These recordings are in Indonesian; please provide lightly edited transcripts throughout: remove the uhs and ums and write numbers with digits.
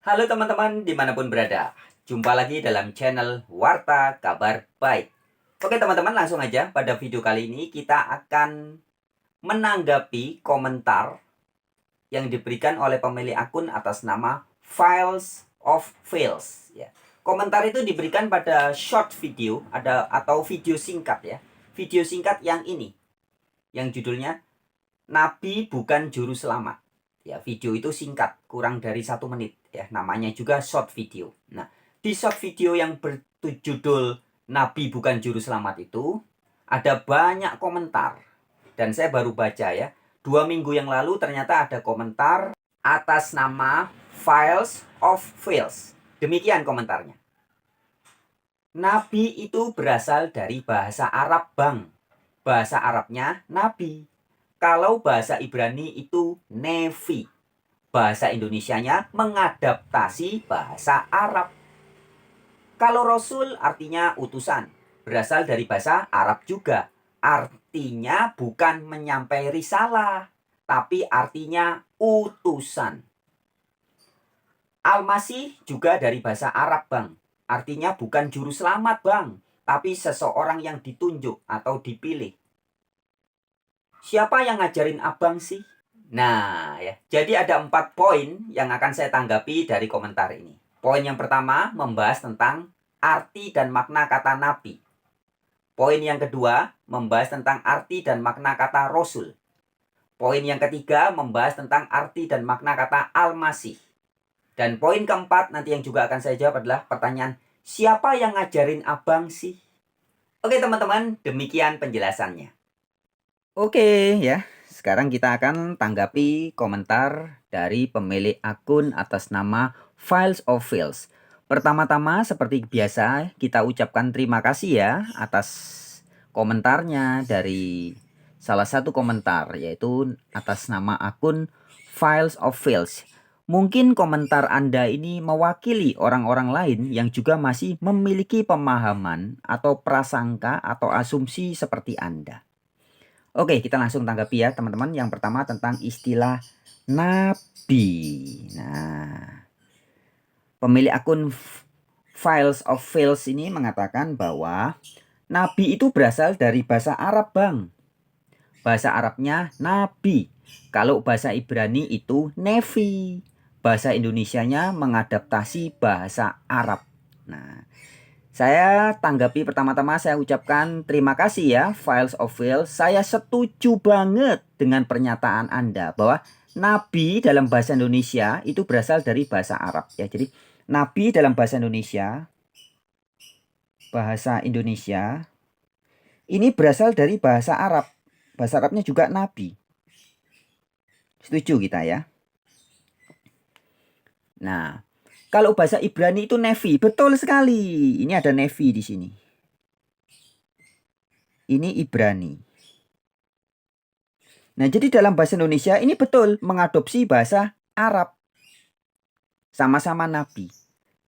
Halo teman-teman dimanapun berada. Jumpa lagi dalam channel Warta Kabar Baik. Oke teman-teman, langsung aja pada video kali ini kita akan menanggapi komentar yang diberikan oleh pemilik akun atas nama Files of Fails ya. Komentar itu diberikan pada short video atau video singkat ya. Video singkat yang ini, yang judulnya Nabi Bukan Juru Selamat. Ya, video itu singkat, kurang dari 1 menit ya. Namanya juga short video. Nah, di short video yang berjudul Nabi Bukan Juru Selamat itu ada banyak komentar. Dan saya baru baca ya. 2 minggu yang lalu ternyata ada komentar atas nama Files of Fails. Demikian komentarnya. Nabi itu berasal dari bahasa Arab, Bang. Bahasa Arabnya Nabi. Kalau bahasa Ibrani itu Nevi. Bahasa Indonesianya mengadaptasi bahasa Arab. Kalau Rasul artinya utusan. Berasal dari bahasa Arab juga. Artinya bukan menyampai risalah, tapi artinya utusan. Al-Masih juga dari bahasa Arab, Bang. Artinya bukan juru selamat, Bang, tapi seseorang yang ditunjuk atau dipilih. Siapa yang ngajarin abang sih? Nah, ya. Jadi ada 4 poin yang akan saya tanggapi dari komentar ini. Poin yang pertama membahas tentang arti dan makna kata nabi. Poin yang kedua membahas tentang arti dan makna kata rasul. Poin yang ketiga membahas tentang arti dan makna kata al-masih. Dan poin keempat nanti yang juga akan saya jawab adalah pertanyaan, siapa yang ngajarin abang sih? Oke teman-teman, demikian penjelasannya. Oke ya, sekarang kita akan tanggapi komentar dari pemilik akun atas nama Files of Fails. Pertama-tama seperti biasa kita ucapkan terima kasih ya atas komentarnya dari salah satu komentar, yaitu atas nama akun Files of Fails. Mungkin komentar Anda ini mewakili orang-orang lain yang juga masih memiliki pemahaman atau prasangka atau asumsi seperti Anda. Oke, kita langsung tanggapi ya teman-teman. Yang pertama tentang istilah nabi. Nah, pemilik akun Files of Fails ini mengatakan bahwa nabi itu berasal dari bahasa Arab, Bang. Bahasa Arabnya nabi. Kalau bahasa Ibrani itu nevi. Bahasa Indonesianya mengadaptasi bahasa Arab. Nah, saya tanggapi pertama-tama saya ucapkan terima kasih ya Files of Fails. Saya setuju banget dengan pernyataan Anda bahwa nabi dalam bahasa Indonesia itu berasal dari bahasa Arab ya. Jadi nabi dalam bahasa Indonesia ini berasal dari bahasa Arab. Bahasa Arabnya juga nabi. Setuju kita ya. Nah, kalau bahasa Ibrani itu nevi, betul sekali. Ini ada nevi di sini. Ini Ibrani. Nah, jadi dalam bahasa Indonesia ini betul mengadopsi bahasa Arab. Sama-sama nabi.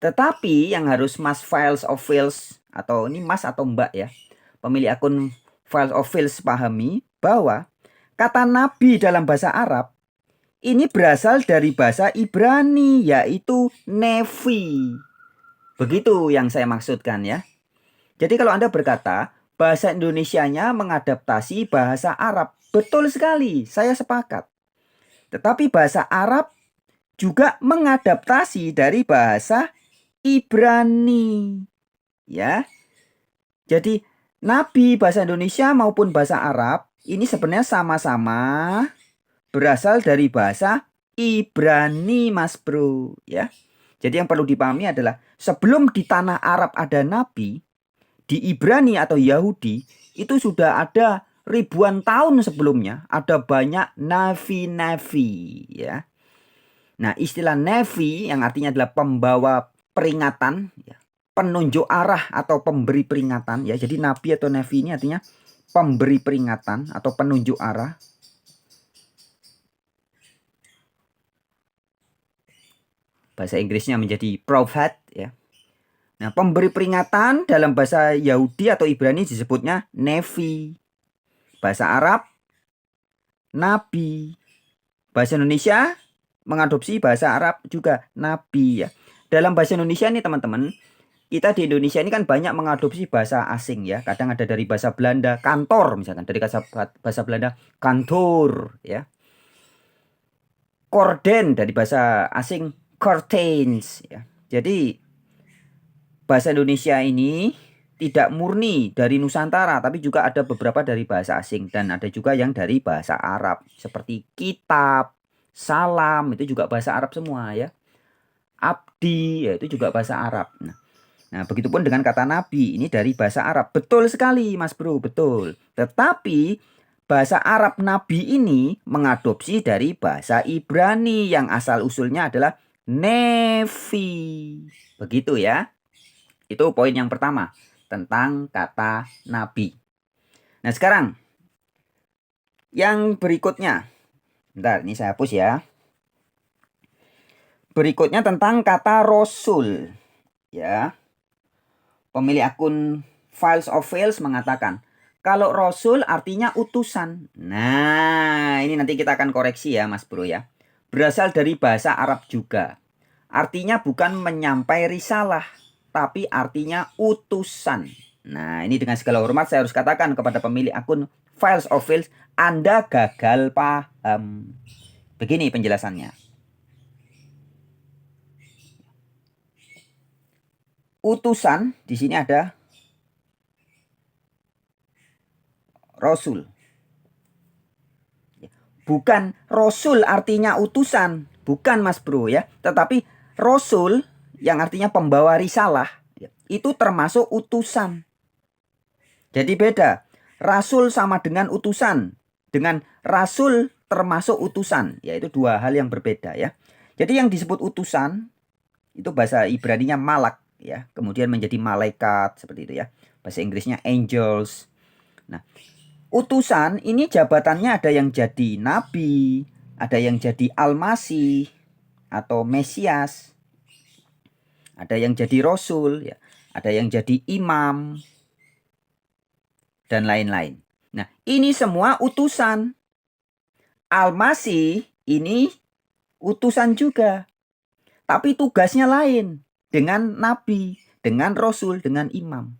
Tetapi yang harus Mas Files of Fails, atau ini Mas atau Mbak ya, pemilik akun Files of Fails pahami bahwa kata nabi dalam bahasa Arab ini berasal dari bahasa Ibrani, yaitu nevi. Begitu yang saya maksudkan ya. Jadi kalau Anda berkata bahasa Indonesianya mengadaptasi bahasa Arab, betul sekali, saya sepakat. Tetapi bahasa Arab juga mengadaptasi dari bahasa Ibrani. Ya. Jadi nabi bahasa Indonesia maupun bahasa Arab ini sebenarnya sama-sama berasal dari bahasa Ibrani, Mas Bro, ya. Jadi yang perlu dipahami adalah sebelum di tanah Arab ada nabi, di Ibrani atau Yahudi itu sudah ada ribuan tahun sebelumnya ada banyak navi-navi ya. Nah, istilah navi yang artinya adalah pembawa peringatan ya, penunjuk arah atau pemberi peringatan ya. Jadi nabi atau navi ini artinya pemberi peringatan atau penunjuk arah. Bahasa Inggrisnya menjadi prophet ya. Nah, pemberi peringatan dalam bahasa Yahudi atau Ibrani disebutnya nevi. Bahasa Arab nabi. Bahasa Indonesia mengadopsi bahasa Arab juga, nabi ya. Dalam bahasa Indonesia nih teman-teman, kita di Indonesia ini kan banyak mengadopsi bahasa asing ya. Kadang ada dari bahasa Belanda, kantor misalkan, dari bahasa Belanda kantor ya. Korden dari bahasa asing curtains ya. Jadi bahasa Indonesia ini tidak murni dari Nusantara, tapi juga ada beberapa dari bahasa asing dan ada juga yang dari bahasa Arab seperti kitab, salam itu juga bahasa Arab semua ya. Abdi ya itu juga bahasa Arab. Nah, begitupun dengan kata nabi ini dari bahasa Arab. Betul sekali Mas Bro, betul. Tetapi bahasa Arab nabi ini mengadopsi dari bahasa Ibrani yang asal usulnya adalah nevi. Begitu ya. Itu poin yang pertama tentang kata nabi. Nah, sekarang yang berikutnya. Bentar, ini saya hapus ya. Berikutnya tentang kata rasul. Ya. Pemilik akun Files of Fails mengatakan, kalau rasul artinya utusan. Nah, ini nanti kita akan koreksi ya Mas Bro ya. Berasal dari bahasa Arab juga. Artinya bukan menyampai risalah, tapi artinya utusan. Nah, ini dengan segala hormat saya harus katakan kepada pemilik akun Files of Fails, Anda gagal paham. Begini penjelasannya. Utusan di sini ada rasul. Bukan rasul artinya utusan, bukan Mas Bro ya. Tetapi rasul yang artinya pembawa risalah itu termasuk utusan. Jadi beda. Rasul sama dengan utusan. Dengan rasul termasuk utusan, yaitu dua hal yang berbeda ya. Jadi yang disebut utusan itu bahasa Ibraninya malak ya, kemudian menjadi malaikat seperti itu ya. Bahasa Inggrisnya angels. Nah, utusan ini jabatannya ada yang jadi nabi, ada yang jadi almasih atau mesias, ada yang jadi rasul ya, ada yang jadi imam dan lain-lain. Nah, ini semua utusan. Almasih ini utusan juga. Tapi tugasnya lain dengan nabi, dengan rasul, dengan imam.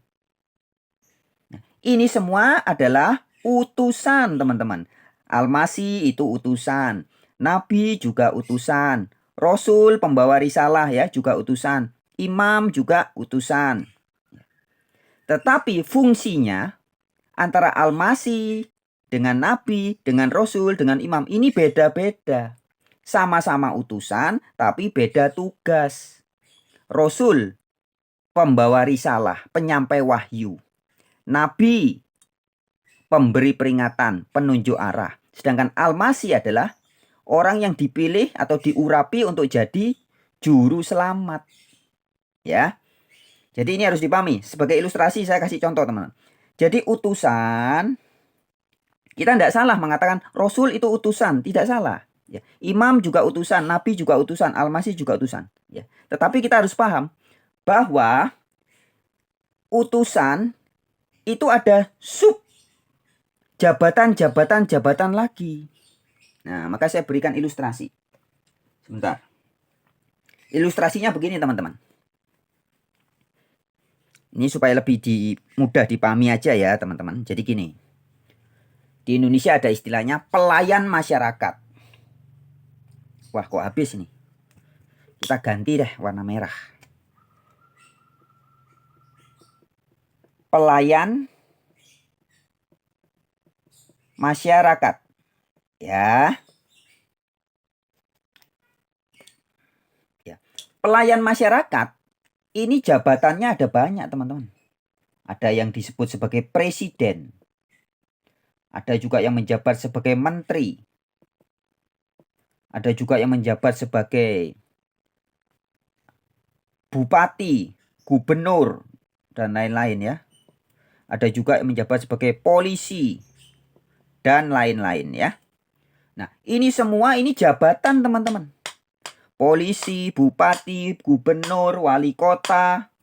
Nah, ini semua adalah utusan, teman-teman. Almasih itu utusan, nabi juga utusan, rasul pembawa risalah ya juga utusan, imam juga utusan. Tetapi fungsinya antara almasih dengan nabi, dengan rasul, dengan imam ini beda-beda. Sama-sama utusan tapi beda tugas. Rasul pembawa risalah, penyampai wahyu. Nabi pemberi peringatan, penunjuk arah. Sedangkan almasih adalah orang yang dipilih atau diurapi untuk jadi juru selamat. Ya. Jadi ini harus dipahami. Sebagai ilustrasi saya kasih contoh teman-teman. Jadi utusan, kita tidak salah mengatakan rasul itu utusan, tidak salah. Ya. Imam juga utusan, nabi juga utusan, almasih juga utusan. Ya. Tetapi kita harus paham bahwa utusan itu ada sub jabatan lagi. Nah, maka saya berikan ilustrasi. Sebentar. Ilustrasinya begini teman-teman. Ini supaya lebih mudah dipahami aja ya teman-teman. Jadi gini. Di Indonesia ada istilahnya pelayan masyarakat. Wah, kok habis ini. Kita ganti deh warna merah. Pelayan masyarakat. Ya. Pelayan masyarakat ini jabatannya ada banyak teman-teman. Ada yang disebut sebagai presiden. Ada juga yang menjabat sebagai menteri. Ada juga yang menjabat sebagai bupati, gubernur, dan lain-lain ya. Ada juga yang menjabat sebagai polisi, dan lain-lain ya. Nah, ini semua ini jabatan teman-teman. Polisi, bupati, gubernur, wali kota,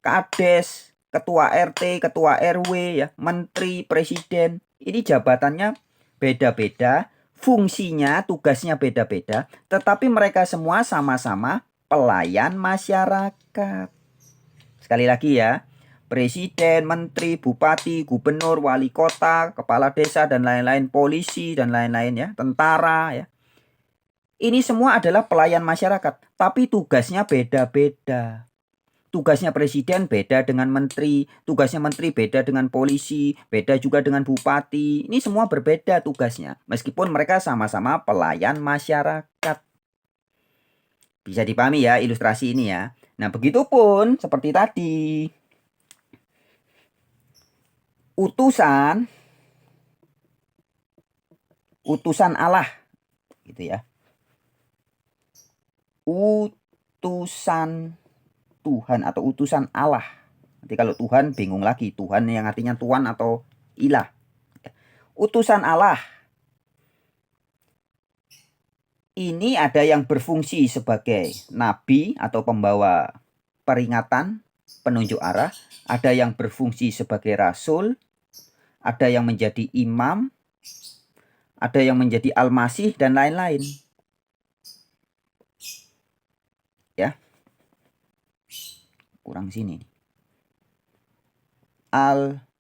kades, ketua RT, ketua RW, ya, menteri, presiden. Ini jabatannya beda-beda, fungsinya, tugasnya beda-beda, tetapi mereka semua sama-sama pelayan masyarakat. Sekali lagi ya, presiden, menteri, bupati, gubernur, wali kota, kepala desa, dan lain-lain, polisi, dan lain-lain ya, tentara ya. Ini semua adalah pelayan masyarakat, tapi tugasnya beda-beda. Tugasnya presiden beda dengan menteri, tugasnya menteri beda dengan polisi, beda juga dengan bupati. Ini semua berbeda tugasnya, meskipun mereka sama-sama pelayan masyarakat. Bisa dipahami ya ilustrasi ini ya. Nah, begitupun seperti tadi. Utusan Allah gitu ya. Utusan Tuhan atau utusan Allah. Nanti kalau Tuhan bingung lagi, Tuhan yang artinya Tuhan atau ilah. Utusan Allah. Ini ada yang berfungsi sebagai nabi atau pembawa peringatan, penunjuk arah. Ada yang berfungsi sebagai rasul. Ada yang menjadi imam. Ada yang menjadi al-masih dan lain-lain. Ya. Kurang sini. Al-masih.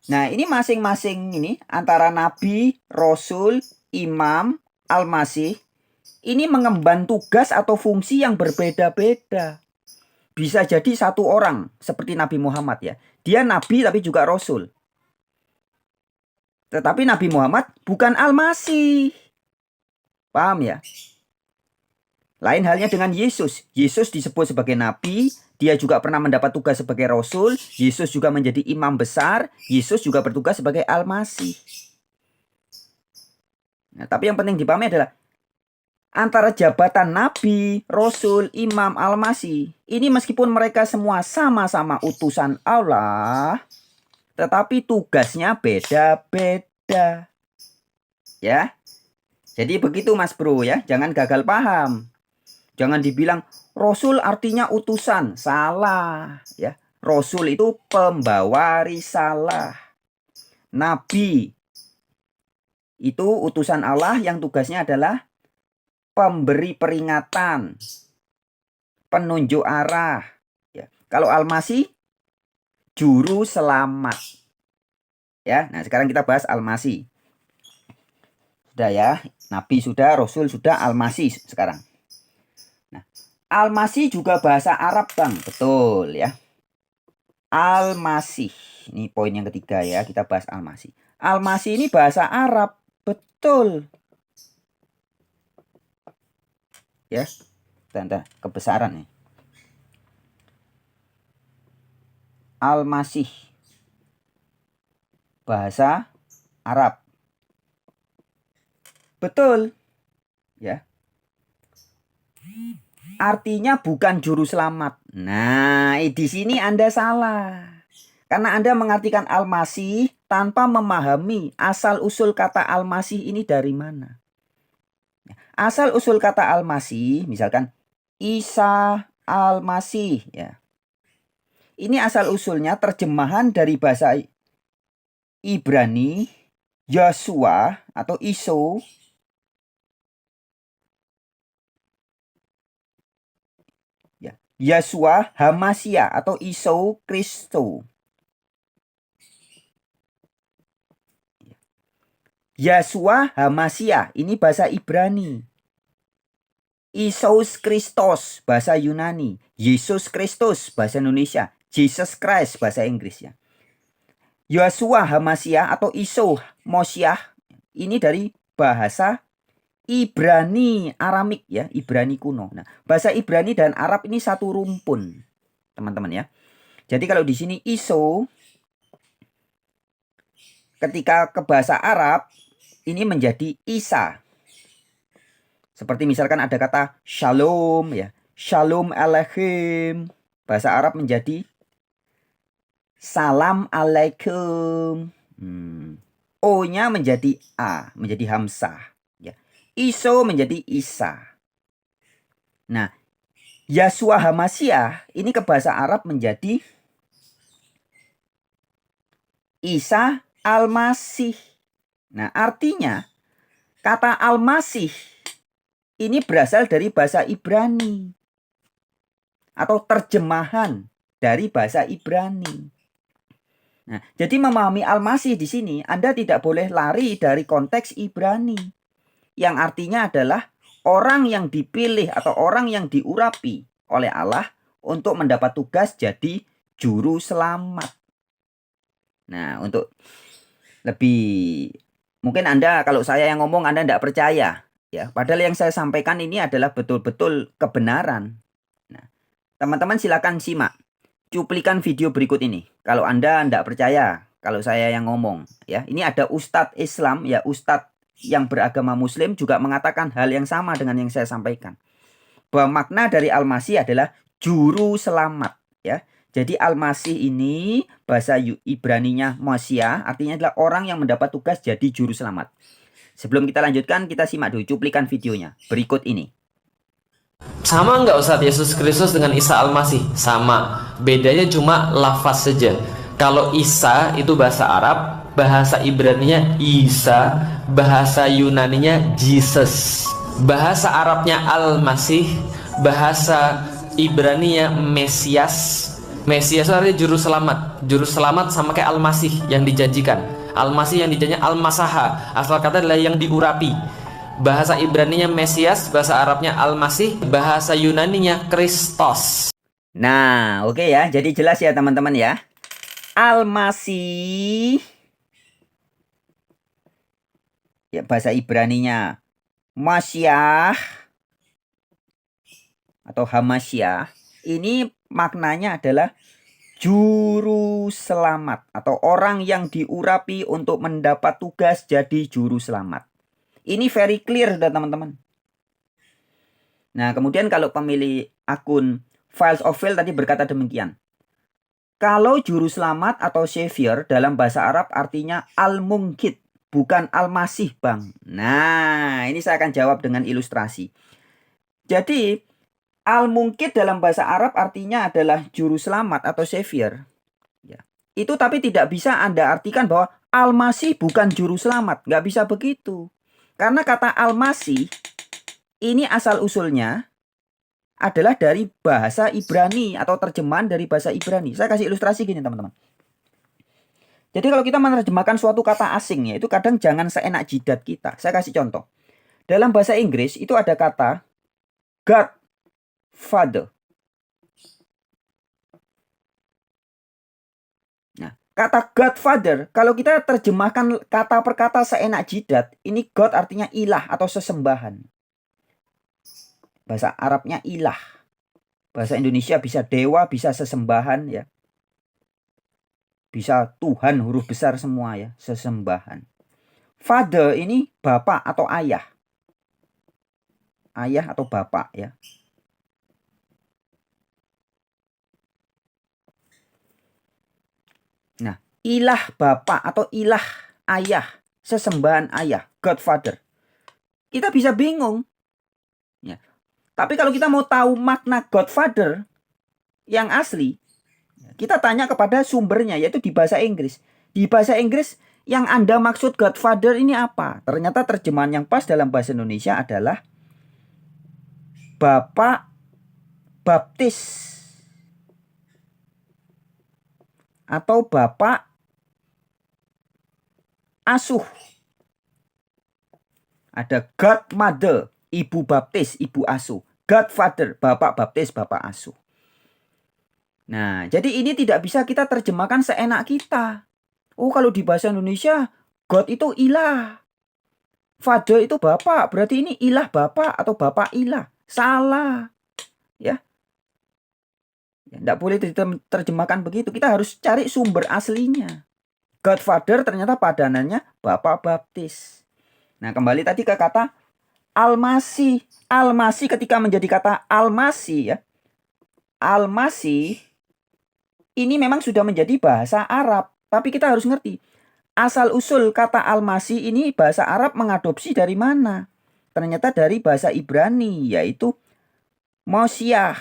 Nah, ini masing-masing ini antara nabi, rasul, imam, al-masih. Ini mengemban tugas atau fungsi yang berbeda-beda. Bisa jadi satu orang seperti Nabi Muhammad ya. Dia nabi tapi juga rasul. Tetapi Nabi Muhammad bukan al-masih. Paham ya? Lain halnya dengan Yesus. Yesus disebut sebagai nabi, dia juga pernah mendapat tugas sebagai rasul, Yesus juga menjadi imam besar, Yesus juga bertugas sebagai al-masih. Nah, tapi yang penting dipahami adalah antara jabatan nabi, rasul, imam, al-masih, ini meskipun mereka semua sama-sama utusan Allah, tetapi tugasnya beda-beda. Ya. Jadi begitu Mas Bro ya, jangan gagal paham. Jangan dibilang rasul artinya utusan, salah ya. Rasul itu pembawa risalah. Nabi itu utusan Allah yang tugasnya adalah pemberi peringatan, penunjuk arah. Ya. Kalau al-masih juru selamat. Ya, nah sekarang kita bahas al-masih. Sudah ya, nabi sudah, rasul sudah, al-masih sekarang. Nah, al-masih juga bahasa Arab, Bang. Betul ya. Al-masih. Ini poin yang ketiga ya, kita bahas al-masih. Al-masih ini bahasa Arab. Betul. Ya. Tanda kebesaran nih. Al-masih. Bahasa Arab. Betul. Ya. Artinya bukan juru selamat. Nah, di sini Anda salah. Karena Anda mengartikan al-masih tanpa memahami asal-usul kata al-masih ini dari mana. Asal-usul kata al-masih, misalkan Isa al-masih. Ya. Ini asal-usulnya terjemahan dari bahasa Ibrani, Yosua atau Iso. Yosua Hamasia atau Iso Kristo. Yosua Hamasia ini bahasa Ibrani. Isus Kristos bahasa Yunani. Yesus Kristus bahasa Indonesia. Jesus Christ bahasa Inggris ya. Yosua Hamasia atau Iso Mosiah ini dari bahasa Ibrani Aramik ya, Ibrani kuno. Nah, bahasa Ibrani dan Arab ini satu rumpun, teman-teman ya. Jadi kalau di sini Iso, ketika ke bahasa Arab ini menjadi Isa. Seperti misalkan ada kata Shalom ya, Shalom Aleichem. Bahasa Arab menjadi Salam Alaikum. O-nya menjadi A, menjadi Hamzah. Iso menjadi Isa. Nah, Yosua Hamasia ini ke bahasa Arab menjadi Isa al-Masih. Nah, artinya kata Al-Masih ini berasal dari bahasa Ibrani atau terjemahan dari bahasa Ibrani. Nah, jadi memahami Al-Masih di sini Anda tidak boleh lari dari konteks Ibrani yang artinya adalah orang yang dipilih atau orang yang diurapi oleh Allah untuk mendapat tugas jadi juru selamat. Nah, untuk lebih mungkin Anda kalau saya yang ngomong Anda tidak percaya ya, padahal yang saya sampaikan ini adalah betul-betul kebenaran. Nah, teman-teman silakan simak cuplikan video berikut ini. Kalau Anda tidak percaya kalau saya yang ngomong ya, ini ada Ustadz Islam ya, Ustadz yang beragama Muslim juga mengatakan hal yang sama dengan yang saya sampaikan. Bahwa makna dari Al-Masih adalah juru selamat ya. Jadi Al-Masih ini bahasa Ibraninya Masiah, artinya adalah orang yang mendapat tugas jadi juru selamat. Sebelum kita lanjutkan, kita simak dulu cuplikan videonya berikut ini. Sama nggak Ustadz Yesus Kristus dengan Isa Al-Masih? Sama. Bedanya cuma lafaz saja. Kalau Isa itu bahasa Arab, bahasa Ibraninya Isa, bahasa Yunaninya Jesus. Bahasa Arabnya Al-Masih, bahasa Ibraninya Mesias. Mesias itu artinya juru selamat. Juru selamat sama kayak Al-Masih yang dijanjikan. Al-Masih yang dijanjikan Al-Masaha. Asal kata adalah yang diurapi. Bahasa Ibraninya Mesias, bahasa Arabnya Al-Masih, bahasa Yunaninya Kristos. Nah, oke ya. Jadi jelas ya teman-teman ya. Al-Masih ya, bahasa Ibraninya Masyah atau Hamasyah. Ini maknanya adalah juru selamat atau orang yang diurapi untuk mendapat tugas jadi juru selamat. Ini very clear sudah teman-teman. Nah, kemudian kalau pemilik akun Files of Fail tadi berkata demikian. Kalau juru selamat atau savior dalam bahasa Arab artinya Al-Munqidh, bukan Al-Masih, Bang. Nah, ini saya akan jawab dengan ilustrasi. Jadi, Al-Munqidh dalam bahasa Arab artinya adalah juru selamat atau savior. Ya. Itu tapi tidak bisa Anda artikan bahwa Al-Masih bukan juru selamat. Nggak bisa begitu. Karena kata Al-Masih ini asal-usulnya adalah dari bahasa Ibrani atau terjemahan dari bahasa Ibrani. Saya kasih ilustrasi gini teman-teman. Jadi kalau kita menerjemahkan suatu kata asing ya, itu kadang jangan seenak jidat kita. Saya kasih contoh. Dalam bahasa Inggris itu ada kata God Father. Nah, kata Godfather, kalau kita terjemahkan kata per kata seenak jidat, ini God artinya ilah atau sesembahan. Bahasa Arabnya ilah. Bahasa Indonesia bisa dewa, bisa sesembahan ya. Bisa Tuhan huruf besar semua ya, sesembahan. Father ini bapak atau ayah. Ayah atau bapak ya. Nah, ilah bapak atau ilah ayah, sesembahan ayah, Godfather. Kita bisa bingung. Ya. Tapi kalau kita mau tahu makna Godfather yang asli, kita tanya kepada sumbernya, yaitu di bahasa Inggris. Di bahasa Inggris, yang Anda maksud Godfather ini apa? Ternyata terjemahan yang pas dalam bahasa Indonesia adalah Bapak Baptis. Atau Bapak Asuh. Ada Godmother, Ibu Baptis, Ibu Asuh. Godfather, Bapak Baptis, Bapak Asuh. Nah, jadi ini tidak bisa kita terjemahkan seenak kita. Oh, kalau di bahasa Indonesia, God itu ilah. Father itu bapak, berarti ini ilah bapak atau bapak ilah. Salah. Ya. Tidak boleh diterjemahkan begitu. Kita harus cari sumber aslinya. Godfather ternyata padanannya Bapak Baptis. Nah, kembali tadi ke kata Al-Masih. Al-Masih ketika menjadi kata Al-Masih ya. Al-Masih ini memang sudah menjadi bahasa Arab. Tapi kita harus ngerti. Asal-usul kata Al-Masih ini bahasa Arab mengadopsi dari mana? Ternyata dari bahasa Ibrani, yaitu Mosiah.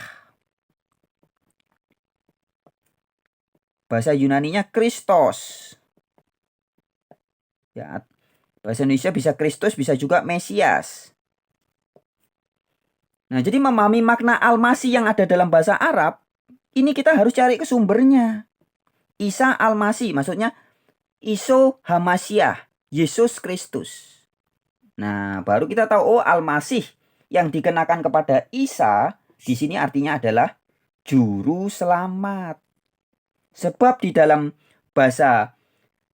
Bahasa Yunaninya Kristos. Ya, Bahasa Indonesia bisa Kristus, bisa juga Mesias. Nah, jadi memahami makna Al-Masih yang ada dalam bahasa Arab, ini kita harus cari ke sumbernya. Isa Al-Masih, maksudnya Iso Hamasyah, Yesus Kristus. Nah, baru kita tahu, oh, Al-Masih yang dikenakan kepada Isa di sini artinya adalah juru selamat. Sebab di dalam bahasa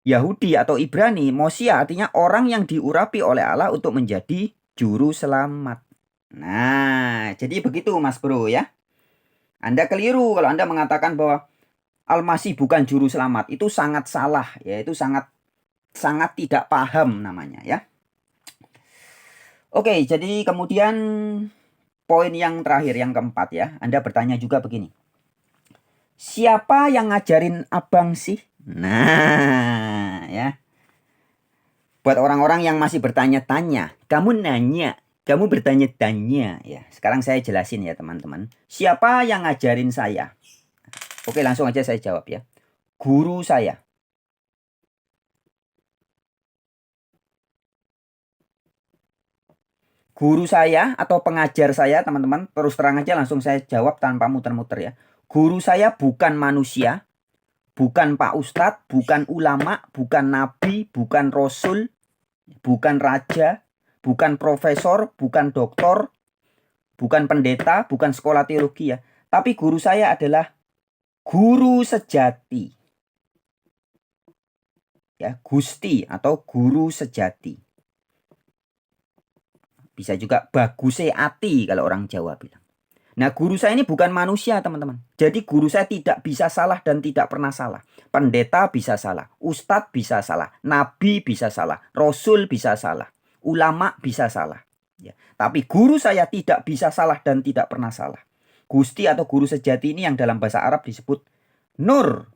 Yahudi atau Ibrani, Mosia artinya orang yang diurapi oleh Allah untuk menjadi juru selamat. Nah, jadi begitu Mas Bro ya. Anda keliru kalau Anda mengatakan bahwa Al-Masih bukan juru selamat. Itu sangat salah ya, itu sangat tidak paham namanya ya. Oke, jadi kemudian poin yang terakhir, yang keempat ya. Anda bertanya juga begini. Siapa yang ngajarin abang sih? Nah, ya. Buat orang-orang yang masih bertanya-tanya, kamu nanya, kamu bertanya-tanya ya. Sekarang saya jelasin ya teman-teman. Siapa yang ngajarin saya? Oke, langsung aja saya jawab ya. Guru saya. Guru saya atau pengajar saya, teman-teman, terus terang aja langsung saya jawab tanpa muter-muter ya. Guru saya bukan manusia, bukan Pak Ustadz, bukan ulama, bukan nabi, bukan rasul, bukan raja, bukan profesor, bukan doktor, bukan pendeta, bukan sekolah teologi ya. Tapi guru saya adalah guru sejati. Ya, Gusti atau guru sejati. Bisa juga baguse ati kalau orang Jawa bilang. Nah, guru saya ini bukan manusia, teman-teman. Jadi guru saya tidak bisa salah dan tidak pernah salah. Pendeta bisa salah, ustadz bisa salah, nabi bisa salah, rasul bisa salah, ulama bisa salah. Ya. Tapi guru saya tidak bisa salah dan tidak pernah salah. Gusti atau guru sejati ini yang dalam bahasa Arab disebut Nur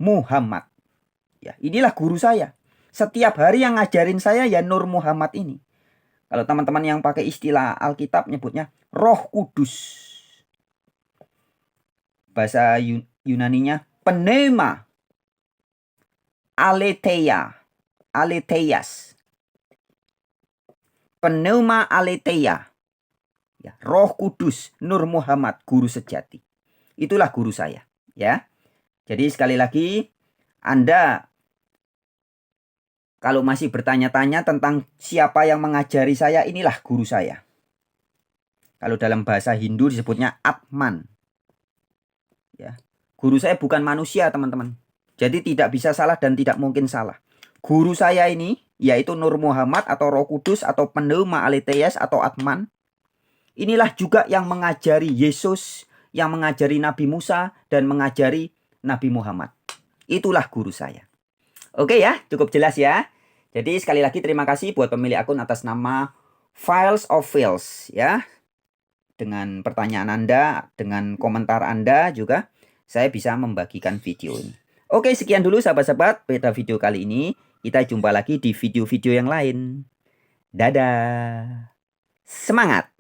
Muhammad. Ya, inilah guru saya. Setiap hari yang ngajarin saya ya Nur Muhammad ini. Kalau teman-teman yang pakai istilah Alkitab nyebutnya Roh Kudus. Bahasa Yunaninya pneuma, aletheia, aletheias. Pneuma aletheia. Ya, Roh Kudus, Nur Muhammad, guru sejati. Itulah guru saya, ya. Jadi sekali lagi, Anda kalau masih bertanya-tanya tentang siapa yang mengajari saya, inilah guru saya. Kalau dalam bahasa Hindu disebutnya Atman. Ya. Guru saya bukan manusia, teman-teman. Jadi tidak bisa salah dan tidak mungkin salah. Guru saya ini, yaitu Nur Muhammad atau Roh Kudus atau Pneuma Aletheia atau Atman. Inilah juga yang mengajari Yesus, yang mengajari Nabi Musa, dan mengajari Nabi Muhammad. Itulah guru saya. Oke ya, cukup jelas ya. Jadi sekali lagi terima kasih buat pemilik akun atas nama Files of Files ya. Dengan pertanyaan Anda, dengan komentar Anda juga, saya bisa membagikan video ini. Oke, sekian dulu sahabat-sahabat pada video kali ini. Kita jumpa lagi di video-video yang lain. Dadah. Semangat!